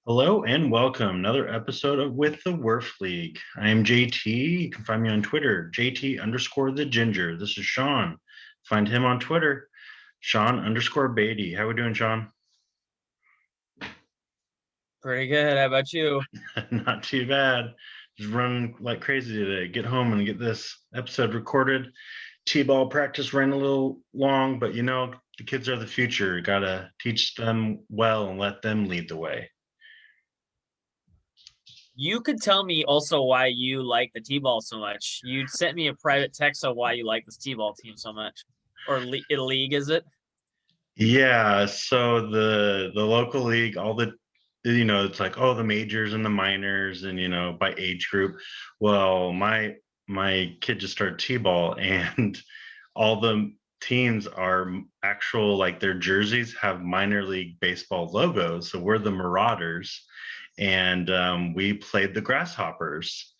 Hello and welcome. Another episode of With the WERF League. I am JT. You can find me on Twitter, JT underscore the ginger. This is Sean. Find him on Twitter, Sean underscore Beatty. How we doing, Sean? Pretty good. How about you? Not too bad. Just running like crazy today. Get home and get this episode recorded. T-ball practice ran a little long, but the kids are the future. Got to teach them well and let them lead the way. You could tell me also why you like the T-ball so much. You sent me a private text of why you like this T-ball team so much. Or league, is it? Yeah, so the local league, all the it's like, oh, the majors and the minors and by age group. Well, my kid just started t-ball and all the teams are actual, like, their jerseys have minor league baseball logos. So we're the Marauders, and we played the Grasshoppers,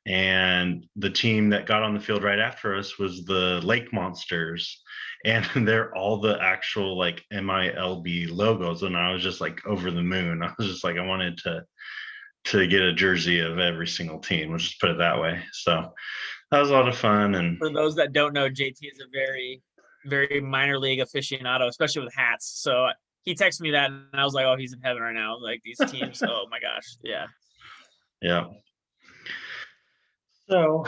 and the team that got on the field right after us was the Lake Monsters, and they're all the actual like MILB logos. And I was just like over the moon. I was just like, I wanted to get a jersey of every single team. Let's just put it that way. So that was a lot of fun. And For those that don't know, JT is a very, very minor league aficionado, especially with hats. So he texted me that, and I was like, "Oh, he's in heaven right now." Like these teams. Oh my gosh, yeah. yeah. So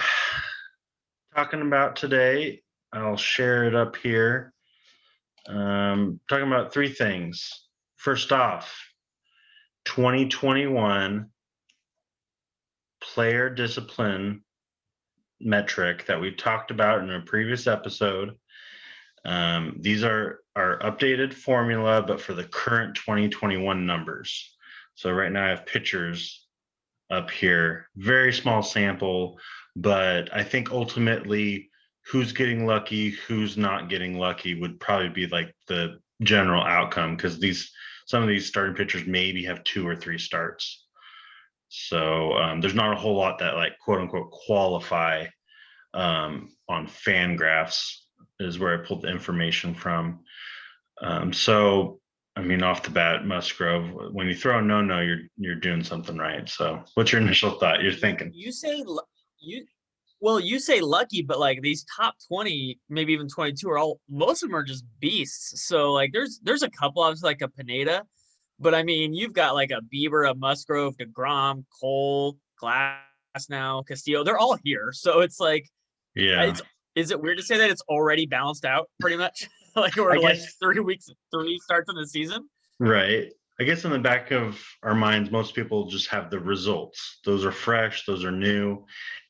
talking about today, I'll share it up here. Talking about three things. First off, 2021 player discipline metric that we talked about in a previous episode. These are our updated formula, but for the current 2021 numbers. So right now I have pictures up here, very small sample, but I think ultimately who's getting lucky, who's not getting lucky would probably be like the general outcome, because some of these starting pitchers maybe have 2 or 3 starts. So there's not a whole lot that, like, quote unquote qualify on Fangraphs is where I pulled the information from. So I mean, off the bat, Musgrove, when you throw a no, you're doing something right. So what's your initial thought? You're thinking You say you Well, you say lucky, but like these top 20, maybe even 22 are all, most of them are just beasts. So like there's a couple of like a Pineda, but I mean, you've got like a Bieber, a Musgrove, DeGrom, Cole, Glass now, Castillo. They're all here. So it's like, yeah, it's, is it weird to say that it's already balanced out pretty much? Like we're I like guess. 3 weeks, 3 starts in the season. Right. I guess in the back of our minds, most people just have the results. Those are fresh, those are new.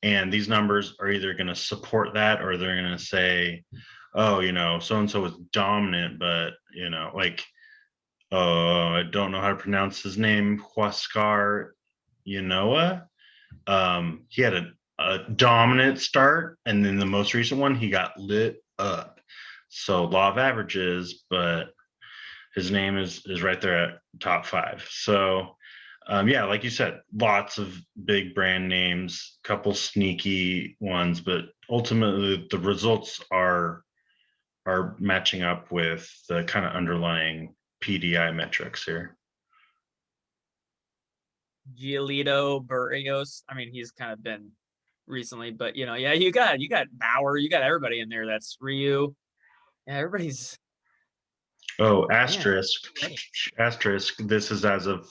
And these numbers are either going to support that, or they're going to say, oh, so and so was dominant, but, like, I don't know how to pronounce his name, Huascar Yanoa. He had a dominant start, and then the most recent one, he got lit up. So law of averages, but his name is right there at top 5. So yeah, like you said, lots of big brand names, couple sneaky ones, but ultimately the results are matching up with the kind of underlying PDI metrics here. Giolito, Burrios. I mean, he's kind of been recently, but yeah, you got Bauer, you got everybody in there. That's Ryu. Yeah, everybody's Oh, man. asterisk. This is as of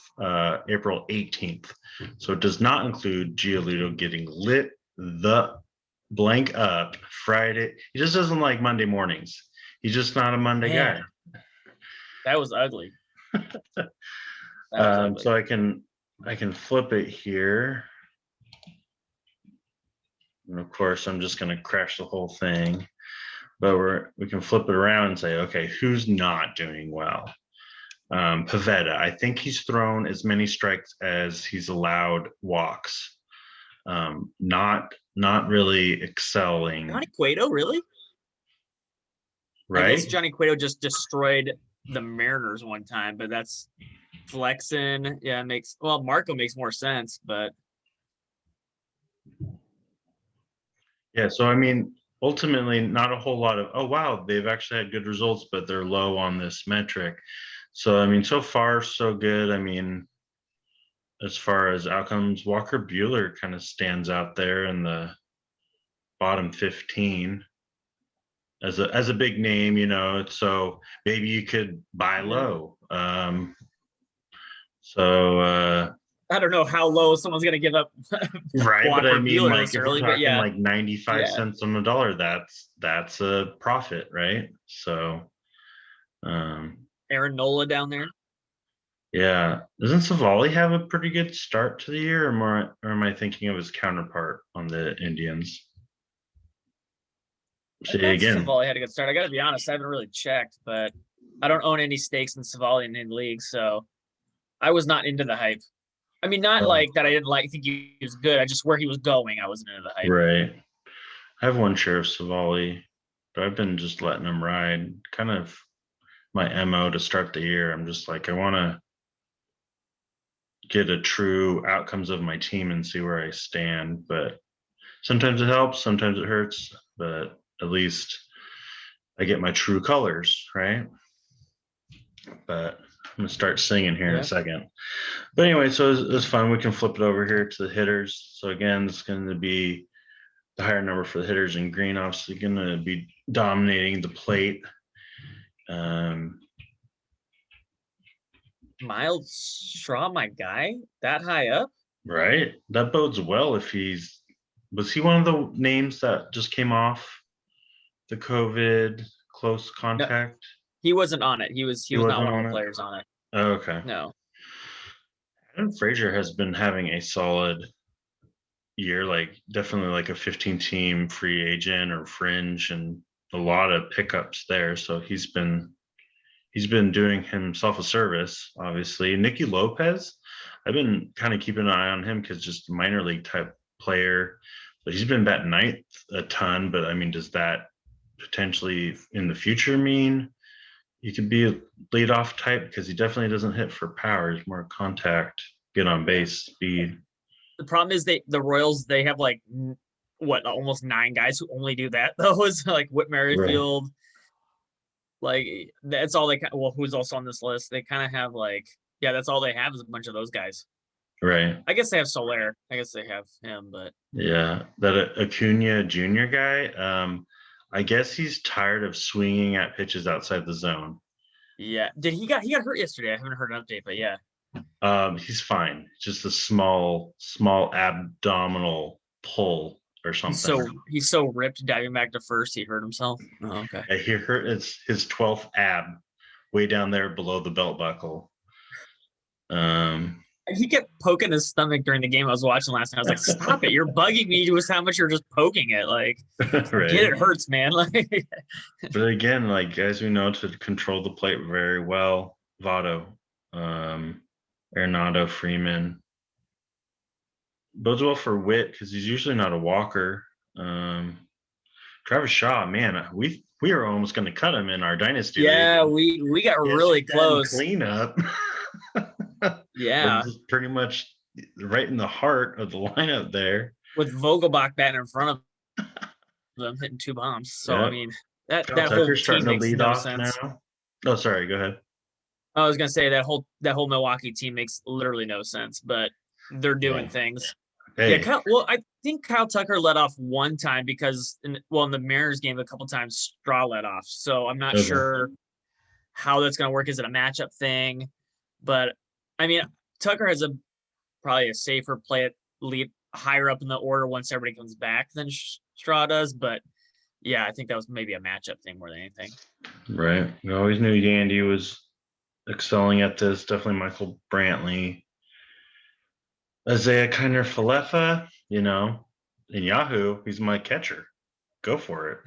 April 18th. So it does not include Giolito getting lit the blank up Friday. He just doesn't like Monday mornings. He's just not a Monday guy. Man, that was ugly. That was ugly. So I can flip it here. And of course, I'm just going to crash the whole thing. But we can flip it around and say, okay, who's not doing well? Pavetta, I think he's thrown as many strikes as he's allowed walks. Not really excelling, Johnny Cueto, really? I guess right? Johnny Cueto just destroyed the Mariners one time, but that's flexing. Yeah, Marco makes more sense, but Yeah, so I mean, ultimately, not a whole lot of, oh wow, they've actually had good results, but they're low on this metric. So I mean, so far so good. I mean, as far as outcomes, Walker Bueller kind of stands out there in the bottom 15 as a big name, so maybe you could buy Yeah. low. So I don't know how low someone's gonna give up right, but I Walker mean, Bueller like this if we're early, but talking yeah, like 95 yeah. cents on the dollar, that's a profit, right? So Aaron Nola down there. yeah, doesn't Savali have a pretty good start to the year, or am I thinking of his counterpart on the Indians? I See thought again. Savali had a good start. I got to be honest, I haven't really checked, but I don't own any stakes in Savali in any league, so I was not into the hype. I mean, not Oh, like that. I didn't think he was good. I just where he was going, I wasn't into the hype. right. I have one share of Savali, but I've been just letting him ride. Kind of my MO to start the year. I'm just like, I want to get a true outcomes of my team and see where I stand. But sometimes it helps, sometimes it hurts, but at least I get my true colors, right? But I'm gonna start singing here in a Yeah. second. But anyway, so it's fun. We can flip it over here to the hitters. So again, it's going to be the higher number for the hitters in green, obviously going to be dominating the plate. Miles Straw, my guy, that high up. Right. That bodes well if was he one of the names that just came off the COVID close No, contact? he wasn't on it. He He was not wasn't one of on the it. players on it. Oh, okay. No. Adam Frazier has been having a solid year, like definitely like a 15 team free agent or fringe and a lot of pickups there. So he's been doing himself a service, obviously. Nicky Lopez, I've been kind of keeping an eye on him because just minor league type player, but he's been batting ninth a ton. But I mean, does that potentially in the future mean he could be a leadoff type? Because he definitely doesn't hit for power. He's more contact, get on Yeah. base, speed. The problem is the Royals, they have like what, almost 9 guys who only do that though. Is like Whit Right. Merrifield. Like that's all they well, who's also on this list. They kind of have like, yeah, that's all they have is a bunch of those guys. Right. I guess they have Soler. I guess they have him, but Yeah. That Acuna Jr. guy, I guess he's tired of swinging at pitches outside the zone. yeah. He got hurt yesterday? I haven't heard an update, but yeah. He's fine. Just a small abdominal pull or He's something. so ripped diving back to first, he hurt himself. Oh, okay. I hear it's his 12th ab, way down there below the belt buckle. He kept poking his stomach during the game I was watching last night. I was like, "Stop it! You're bugging me with how much you're just poking it. Like, right. get it hurts, man." Like, But again, like as we know, to control the plate very well, Votto, Arenado, Freeman. Bodes well for Witt because he's usually not a walker. Travis Shaw, man, we were almost going to cut him in our dynasty yeah, league. we got really close. Cleanup. Yeah, pretty much right in the heart of the lineup there. with Vogelbach batting in front of them, hitting 2 bombs. So Yeah. I mean, that Kyle whole Tucker's team starting to makes lead no off sense. now. Oh, sorry. Go ahead. I was gonna say that whole Milwaukee team makes literally no sense, but they're doing Yeah. things. Hey. Yeah, I think Kyle Tucker let off one time because in the Mariners game a couple times Straw let off. So I'm not sure how that's going to work. Is it a matchup thing? But I mean, Tucker has probably a safer play at lead higher up in the order once everybody comes back than Straw does. But yeah, I think that was maybe a matchup thing more than anything. Right. We always knew Yandy was excelling at this. Definitely Michael Brantley. Isaiah Kiner Falefa, in Yahoo, he's my catcher. Go for it.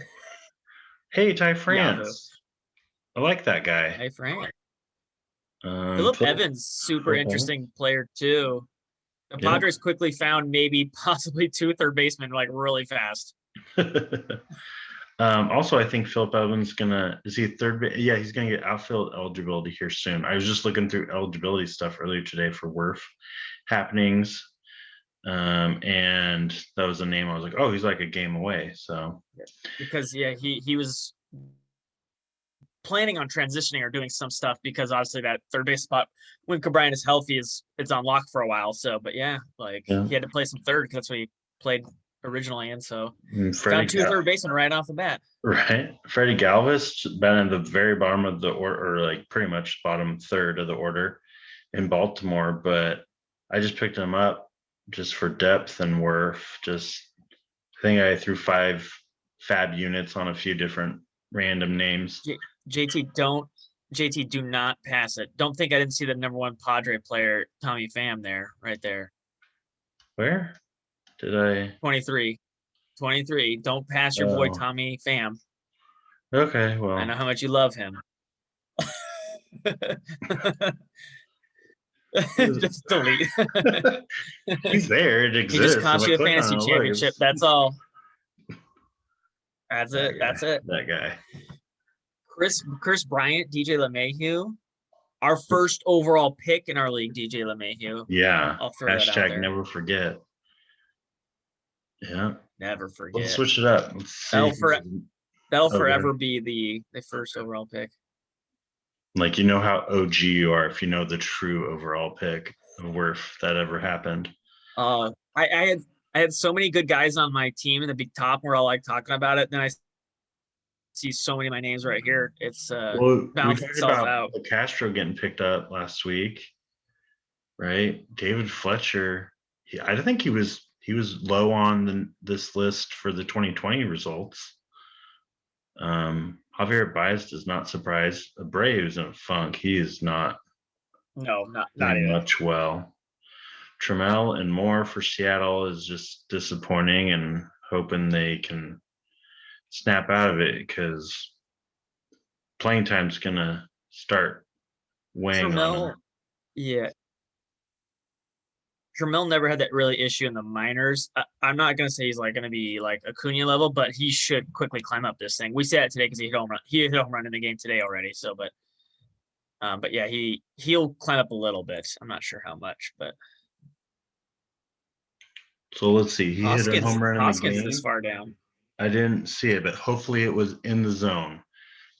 Hey, Ty France. I like that guy. Hey, Frank. Philip Evans, super interesting player too. The Padres quickly found maybe possibly 2 third basemen like really fast. Also, I think Philip Evans is he third base? Yeah, he's gonna get outfield eligibility here soon. I was just looking through eligibility stuff earlier today for WERF happenings. And that was a name I was like, oh, he's like a game away. So because he was planning on transitioning or doing some stuff because obviously that third base spot when Cabrian is healthy it's on lock for a while. So, but yeah, like he had to play some third because that's what he played originally, and so found two third basemen right off the bat. Right, Freddie Galvis been at the very bottom of the order, or like pretty much bottom third of the order in Baltimore, but I just picked him up just for depth and worth. Just I think I threw 5 FAAB units on a few different random names. JT, do not pass it. Don't think I didn't see the number 1 Padre player, Tommy Pham, there, right there. Where did I? 23. Don't pass your boy Tommy Pham. Okay, well, I know how much you love him. Just delete. He's there. It exists. He just cost you a fantasy championship. That's all. That's it. That's it. That guy. Chris Bryant, DJ LeMahieu, our first overall pick in our league. DJ LeMahieu. Yeah. I'll throw that out there. Never forget. Yeah. Never forget. Let's switch it up. Let's see. That'll forever be the first overall pick. Like, you know how OG you are if you know the true overall pick of WERF that ever happened. I had so many good guys on my team in the big top. We're all like talking about it. Then I see so many of my names right here. It's balanced itself out. Castro getting picked up last week, right? David Fletcher. I think he was low on this list for the 2020 results. Javier Baez does not surprise. Abreu's in a funk. He is not. No, not even much well. Trammell and Moore for Seattle is just disappointing, and hoping they can snap out of it because playing time's gonna start weighing on them. Yeah. Trammell never had that really issue in the minors. I'm not going to say he's like going to be like Acuna level, but he should quickly climb up this thing. We say that today because he hit a home run. He hit a home run in the game today already. So, but yeah, he'll climb up a little bit. I'm not sure how much, but. So let's see. He hit a home run in the game. This far down. I didn't see it, but hopefully it was in the zone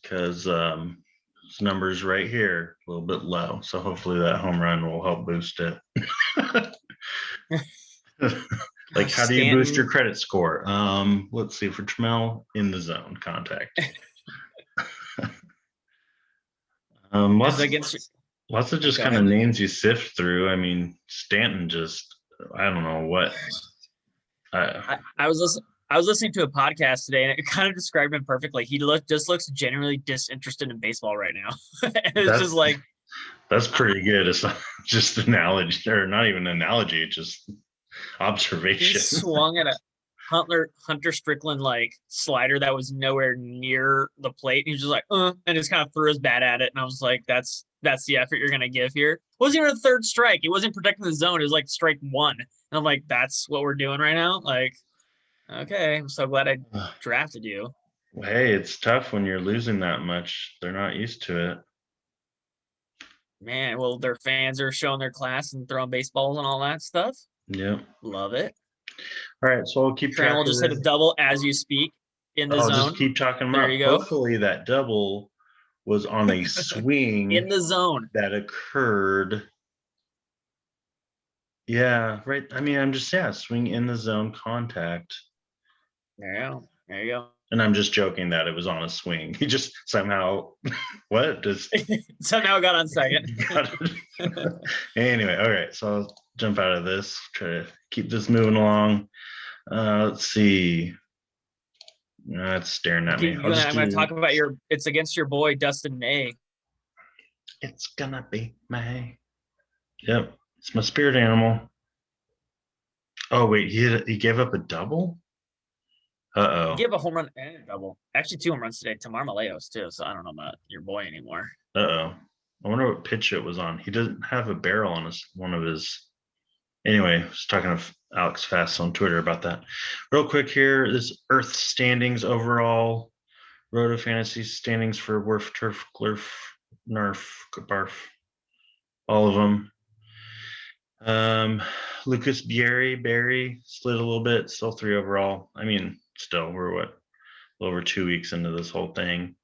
because his numbers right here a little bit low. So hopefully that home run will help boost it. Like, how do you boost your credit score? Let's see, for Trammell, in the zone contact. Lots of just kind of names you sift through. I mean, Stanton just, I don't know what. I was listening to a podcast today, and it kind of described him perfectly. He just looks genuinely disinterested in baseball right now. It's just like, that's pretty good. It's not just analogy, or not even analogy, just observation. He swung at a Hunter Strickland like slider that was nowhere near the plate. And he was just like, and just kind of threw his bat at it. And I was like, that's the effort you're gonna give here. It wasn't even a third strike. It wasn't protecting the zone. It was like strike 1. And I'm like, that's what we're doing right now. Like, okay, I'm so glad I drafted you. Hey, it's tough when you're losing that much. They're not used to it. Man, well, their fans are showing their class and throwing baseballs and all that stuff. Yeah. Love it. All right, so we'll keep track. We'll just hit a double as you speak in the zone. Just keep talking about. There you go. Hopefully that double was on a swing in the zone that occurred. Yeah, right. I mean, I'm just swing in the zone contact. There you go. And I'm just joking that it was on a swing. He just somehow somehow got on second. Anyway, all right. So I'll jump out of this, try to keep this moving along. Let's see. It's staring at me. I'm going to talk about it's against your boy, Dustin May. It's going to be May. Yep. It's my spirit animal. Oh, wait. He gave up a double? Uh-oh. He gave a home run and a double. Actually, 2 home runs today to Marmaleos, too. So I don't know about your boy anymore. Uh-oh. I wonder what pitch it was on. He doesn't have a barrel on one of his. Anyway, I was talking to Alex Fast on Twitter about that. Real quick here, this Earth standings overall. Roto Fantasy standings for WERF, Turf, Glurf, Nerf, Barf. All of them. Lucas Barry slid a little bit. Still 3 overall. I mean, still, we're a little over 2 weeks into this whole thing.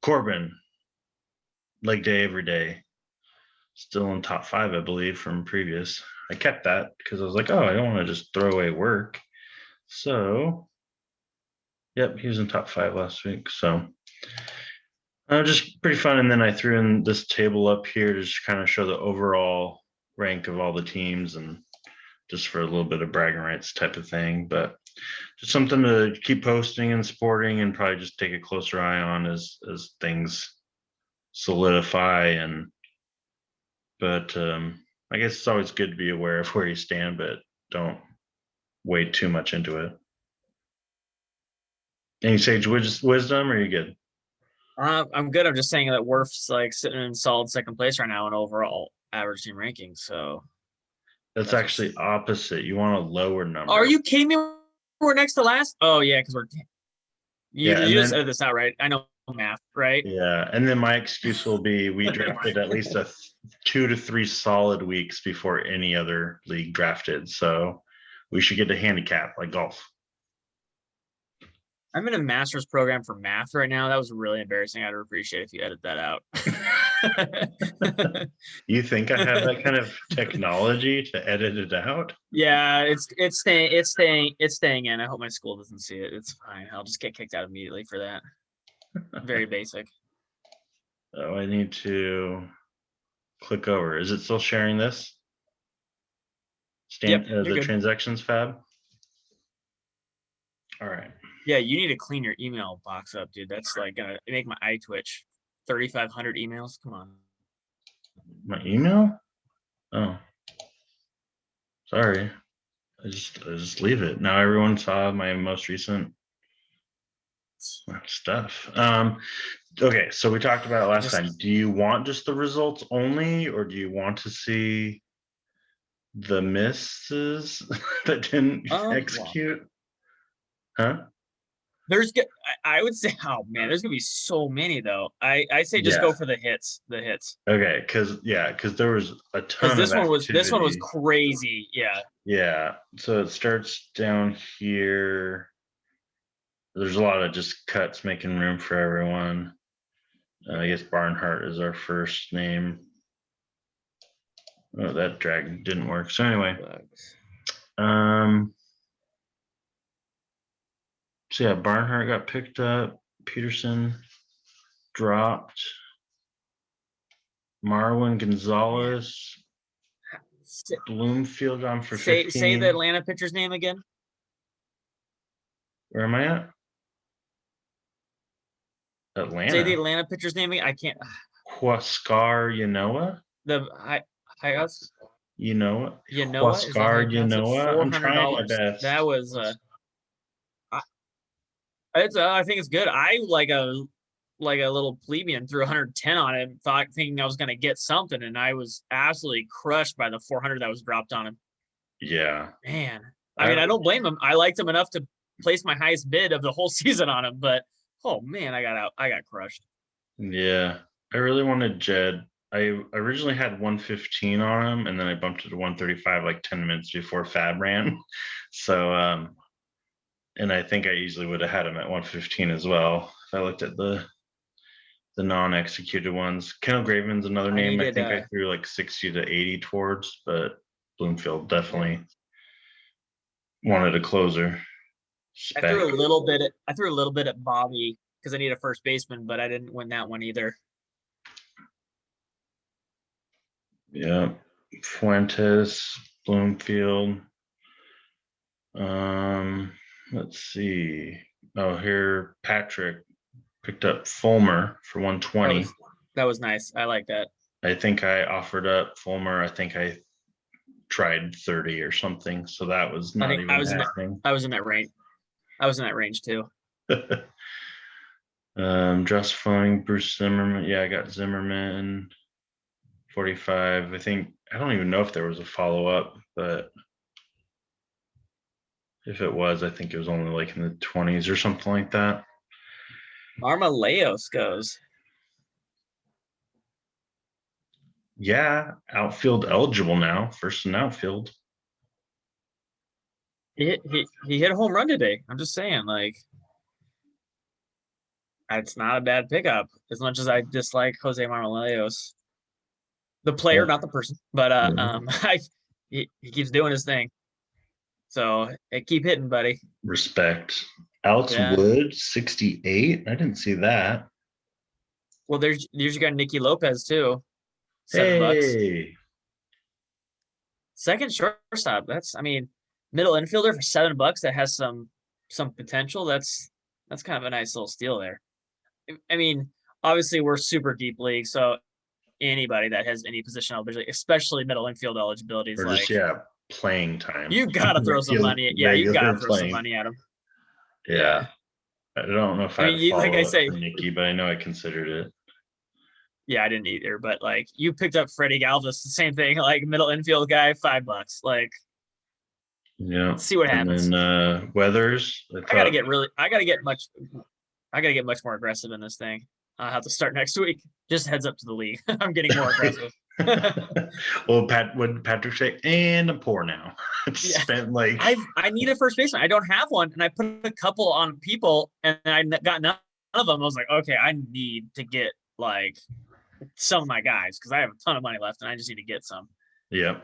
Corbin, leg day every day. Still in top 5, I believe, from previous. I kept that because I was like, oh, I don't want to just throw away work. So, yep, he was in top 5 last week. So, just pretty fun. And then I threw in this table up here to just kind of show the overall rank of all the teams and just for a little bit of bragging rights type of thing. But just something to keep posting and supporting and probably just take a closer eye on as things solidify. And but I guess it's always good to be aware of where you stand, but don't wade too much into it. Any sage wisdom, or are you good? I'm good. I'm just saying that WERF's like sitting in solid second place right now in overall average team ranking. So That's actually opposite. You want a lower number. are you kidding me? We're next to last. Oh yeah, because you just then, edited this out, right? I know math, right? Yeah, and then my excuse will be we drafted at least 2 to 3 solid weeks before any other league drafted, so we should get a handicap like golf. I'm in a master's program for math right now. That was really embarrassing. I'd appreciate if you edit that out. You think I have that kind of technology to edit it out? Yeah, it's staying in. I hope my school doesn't see it. It's fine. I'll just get kicked out immediately for that. Very basic. Oh, I need to click over. Is it still sharing this? Yep, the transactions FAAB? All right. Yeah, you need to clean your email box up, dude. That's like gonna make my eye twitch. 3,500 emails. Come on. My email? Oh, sorry. I just leave it. Now everyone saw my most recent stuff. Okay, so we talked about it last time. Do you want just the results only, or do you want to see the misses that didn't execute? Huh? I would say, oh man, there's gonna be so many though. I say just go for the hits. Okay, because there was a ton of activity. This one was crazy. Yeah. So it starts down here. There's a lot of just cuts making room for everyone. I guess Barnhart is our first name. Oh, that drag didn't work. So anyway, so yeah, Barnhart got picked up. Peterson dropped. Marwin Gonzalez. Bloomfield on for 15. Say the Atlanta pitcher's name again. Where am I at? Atlanta. Say the Atlanta pitcher's name again. I can't. Huascar Yanoa. Yanoa. Huascar Yanoa. I'm trying my best. That was I think it's good. I like a little plebeian threw 110 on him, thinking I was going to get something, and I was absolutely crushed by the 400 that was dropped on him. Yeah, man. I mean, I don't blame him. I liked him enough to place my highest bid of the whole season on him, but oh man, I got crushed. Yeah, I really wanted Jed. I originally had 115 on him, and then I bumped it to 135 like 10 minutes before FAAB ran. So, and I think I easily would have had him at 115 as well if I looked at the non-executed ones. Kendall Graveman's another name. I think I threw like 60 to 80 towards, but Bloomfield definitely wanted a closer. I threw a little bit at Bobby because I need a first baseman, but I didn't win that one either. Yeah, Fuentes, Bloomfield. Let's see. Oh, here Patrick picked up Fulmer for 120. That was nice. I like that. I think I offered up Fulmer. I think I tried 30 or something. So that was not even happening. I was in that range. I was in that range too. Just fine. Bruce Zimmerman. Yeah, I got Zimmerman. 45. I don't even know if there was a follow-up, but if it was, I think it was only like in the 20s or something like that. Armaleos goes. Yeah, outfield eligible now. First in outfield. He hit a home run today. I'm just saying, like. It's not a bad pickup, as much as I dislike Jose Marmolejos, the player, Yeah. not the person. But Mhm. he keeps doing his thing. So keep hitting, buddy. Respect. Alex Yeah. Wood, 68. I didn't see that. Well, there's you got Nicky Lopez too, $7. Hey. Second shortstop. That's, I mean, middle infielder for $7 that has some potential. That's kind of a nice little steal there. I mean, obviously we're super deep league, so anybody that has any position eligibility, especially middle infield eligibility, is Or just, like yeah, playing time. you gotta throw some Regular, money. Yeah, you gotta regular throw some playing. money at him. Yeah. Yeah. I don't know if I I mean, had a like I follow up say, for Nikki, but I know I considered it. yeah, I didn't either. But like you picked up Freddie Galvis, the same thing, like middle infield guy, $5. Like, Yeah. see what And happens. then Weathers, I I gotta thought, get really I gotta get much I gotta get much more aggressive in this thing. I'll have to start next week. Just heads up to the league. I'm getting more aggressive. well, what did Patrick say? And I'm poor now. I've Yeah. spent like, I need a first baseman. I don't have one, and I put a couple on people, and I got none of them. I was like, okay, I need to get like some of my guys because I have a ton of money left, and I just need to get some. yeah.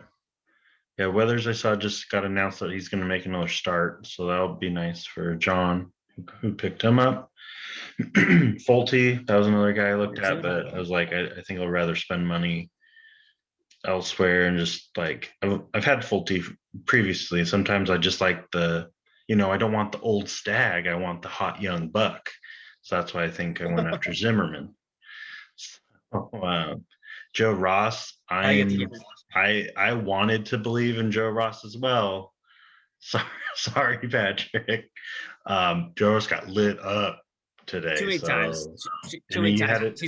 Yeah, Weathers, I saw just got announced that he's going to make another start. So that'll be nice for John, who picked him up. Fulte, that was another guy I looked at, but I was like, I think I'll rather spend money elsewhere and just like, I've had Fulte previously. Sometimes I just like I don't want the old stag. I want the hot young buck. So that's why I think I went after Zimmerman. Oh, wow. Joe Ross, I get to get. I wanted to believe in Joe Ross as well. Sorry, Patrick. Joe Ross got lit up Too today. many times. So Too and many he times. had it.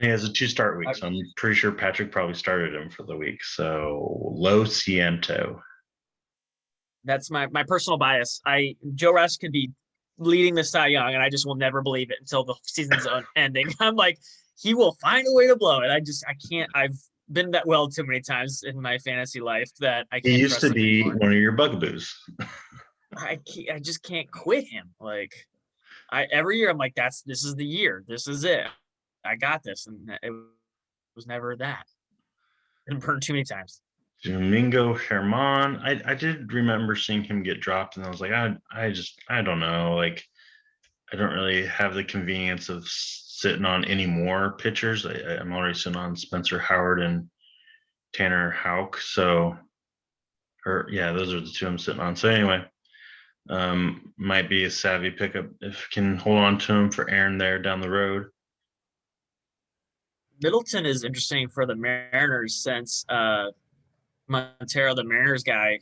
He has a 2 start week, so I'm pretty sure Patrick probably started him for the week. So low Ciento. That's my personal bias. Joe Ross could be leading the Cy Young, and I just will never believe it until the season's ending. I'm like, he will find a way to blow it. I can't. I've been that well too many times in my fantasy life that I He can't used trust to him be anymore. one of your bugaboos. I just can't quit him. Like every year I'm like, this is the year. This is it. I got this, and it was never that. Been burned too many times. Domingo Herman. I did remember seeing him get dropped, and I was like, I don't know. Like, I don't really have the convenience of sitting on any more pitchers. I'm already sitting on Spencer Howard and Tanner Houck. So, or yeah, those are the two I'm sitting on. So anyway, might be a savvy pickup if can hold on to him for Aaron there down the road. Middleton is interesting for the Mariners since Montero, the Mariners guy,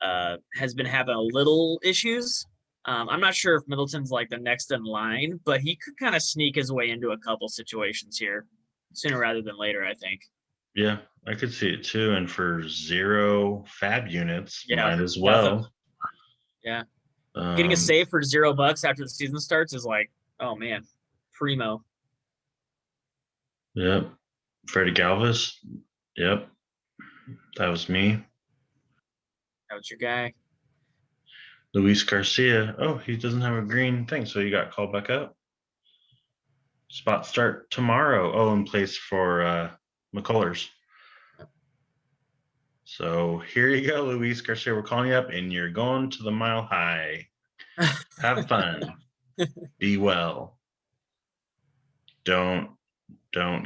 has been having a little issues. I'm not sure if Middleton's like the next in line, but he could kind of sneak his way into a couple situations here sooner rather than later, I think. Yeah, I could see it too. And for 0 FAAB units, Yeah. might as Yeah. well. Yeah. Getting a save for $0 after the season starts is like, oh man, primo. Yep. Freddie Galvis. Yep. That was me. That was your guy. Luis Garcia. Oh, he doesn't have a green thing, so you got called back up. Spot start tomorrow. Oh, in place for McCullers. So here you go, Luis Garcia. We're calling you up, and you're going to the Mile High. Have fun. Be well. Don't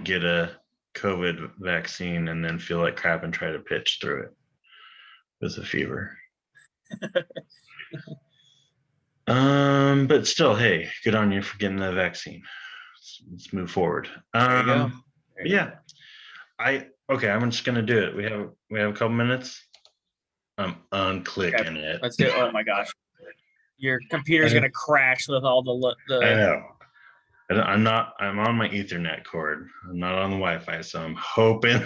get a COVID vaccine and then feel like crap and try to pitch through it with a fever. But still, hey, good on you for getting the vaccine. Let's move forward. There you go. Yeah, okay. I'm just gonna do it. We have a couple minutes. I'm unclicking it. Let's do it. Oh my gosh, your computer's gonna crash with all I know. I'm not. I'm on my Ethernet cord. I'm not on the Wi-Fi, so I'm hoping.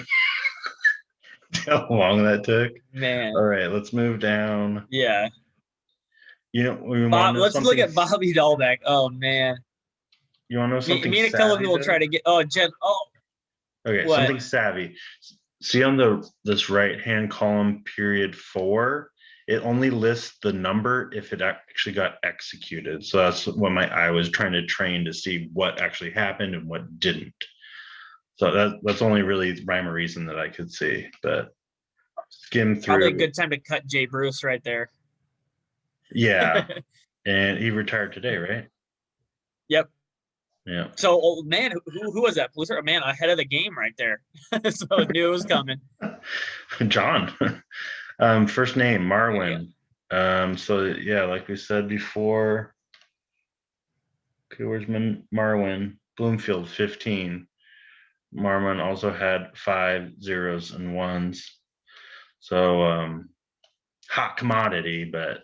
How long that took. Man. All right, let's move down. Yeah. We want Bob, to know let's something. look at Bobby Dahlbeck. Oh man. You want to know something? Me and a couple of people try to get. Oh, Jen. Oh. Okay, what? Something savvy. See on this right hand column, period 4, it only lists the number if it actually got executed. So that's what I was trying to train to see what actually happened and what didn't. So that's only really rhyme or reason that I could see, but skim through. Probably a good time to cut Jay Bruce right there. Yeah. And he retired today, right? Yep. Yeah. So, oh, man, who was that? Pulitzer? Man, ahead of the game right there. So I knew it was coming. John. First name, Marwin. So yeah, like we said before, okay, where's Marwin? Bloomfield, 15. Marwin also had 5 zeros and 1s. So hot commodity, but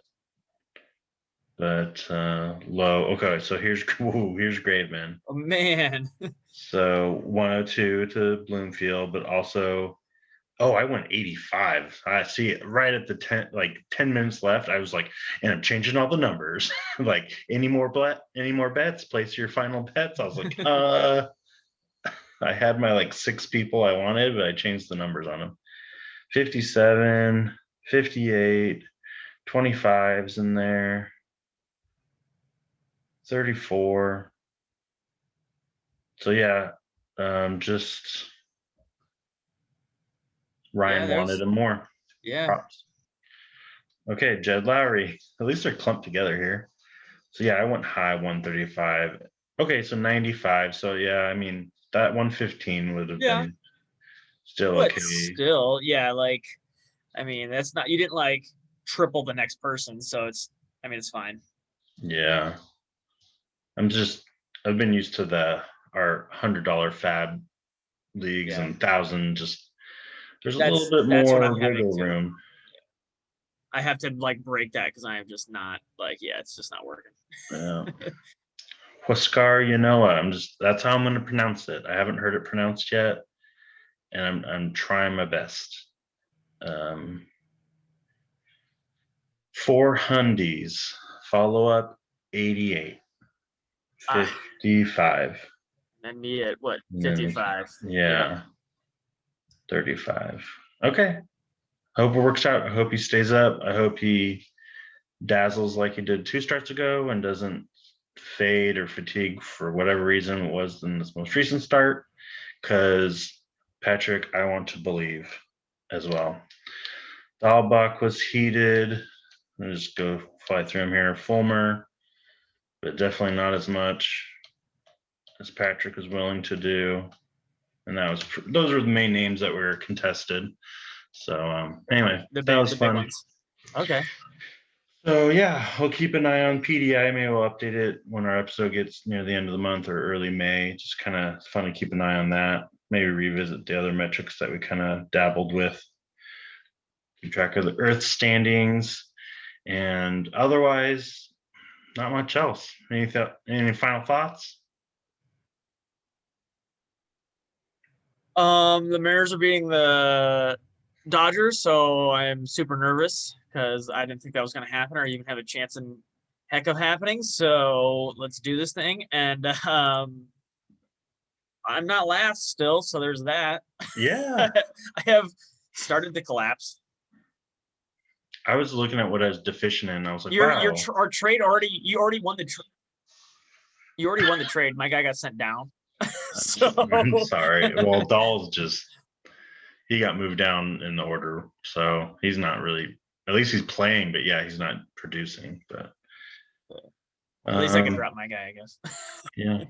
low. Okay, so here's Graveman. Oh, man. So 102 to Bloomfield, but also, I went 85. I see it right at the 10 minutes left. I was like, and I'm changing all the numbers. Like, any more bets? Place your final bets. I was like, I had my like 6 people I wanted, but I changed the numbers on them. 57, 58, 25s in there. 34. So yeah, just Ryan wanted him more. Yeah. Props. Okay, Jed Lowry. At least they're clumped together here. So yeah, I went high 135. Okay, so 95. So yeah, I mean that 115 would have been still but okay. Still, yeah, like, I mean, that's not, you didn't like triple the next person, so it's fine. Yeah. I've been used to our $100 FAAB leagues and 1,000. Just there's a little bit more wiggle room. I have to like break that because I am just not like, it's just not working. Yeah. Huascar Yanoa. That's how I'm going to pronounce it. I haven't heard it pronounced yet, and I'm trying my best. 4 hundies. Follow up 88. 55. And me at what, 55? Yeah. 35. Okay. Hope it works out. I hope he stays up. I hope he dazzles like he did 2 starts ago and doesn't fade or fatigue for whatever reason it was in this most recent start. Because Patrick, I want to believe as well. Dahlbach was heated. I'll just go fly through him here. Fulmer, but definitely not as much as Patrick was willing to do. And those were the main names that were contested. So anyway, that was fun. Okay. So yeah, we'll keep an eye on PDI. Maybe we'll update it when our episode gets near the end of the month or early May. Just kind of fun to keep an eye on that. Maybe revisit the other metrics that we kind of dabbled with. Keep track of the Earth standings. And otherwise, not much else. Any final thoughts? The Mariners are beating the Dodgers, so I'm super nervous because I didn't think that was going to happen or even have a chance in heck of happening. So let's do this thing. And I'm not last still, so there's that. Yeah. I have started to collapse. I was looking at what I was deficient in. I was like, wow. Our trade you already won the trade. My guy got sent down. So I'm sorry. Well, Dahl's he got moved down in the order, so he's not really. At least he's playing, but yeah, he's not producing. But at least I can drop my guy, I guess. Yeah.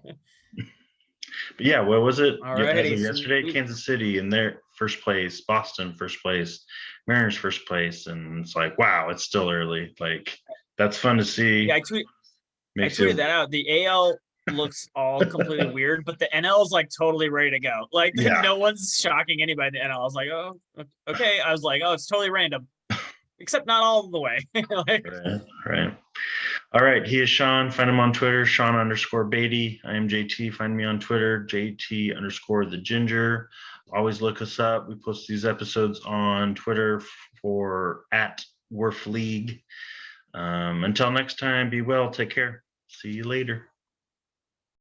But yeah, what was it? Yesterday, Kansas City in their first place, Boston first place, Mariners first place, and it's like, wow, it's still early. Like, that's fun to see. Yeah, I tweeted that out. The AL looks all completely weird, but the NL is like totally ready to go. Like, no one's shocking anybody in the NL. I was like, oh, okay. I was like, oh, it's totally random, except not all the way. Right. All right. He is Sean. Find him on Twitter, Sean_Beatty. I am JT. Find me on Twitter, JT_the Ginger. Always look us up. We post these episodes on Twitter for @WERF League. Until next time, be well. Take care. See you later.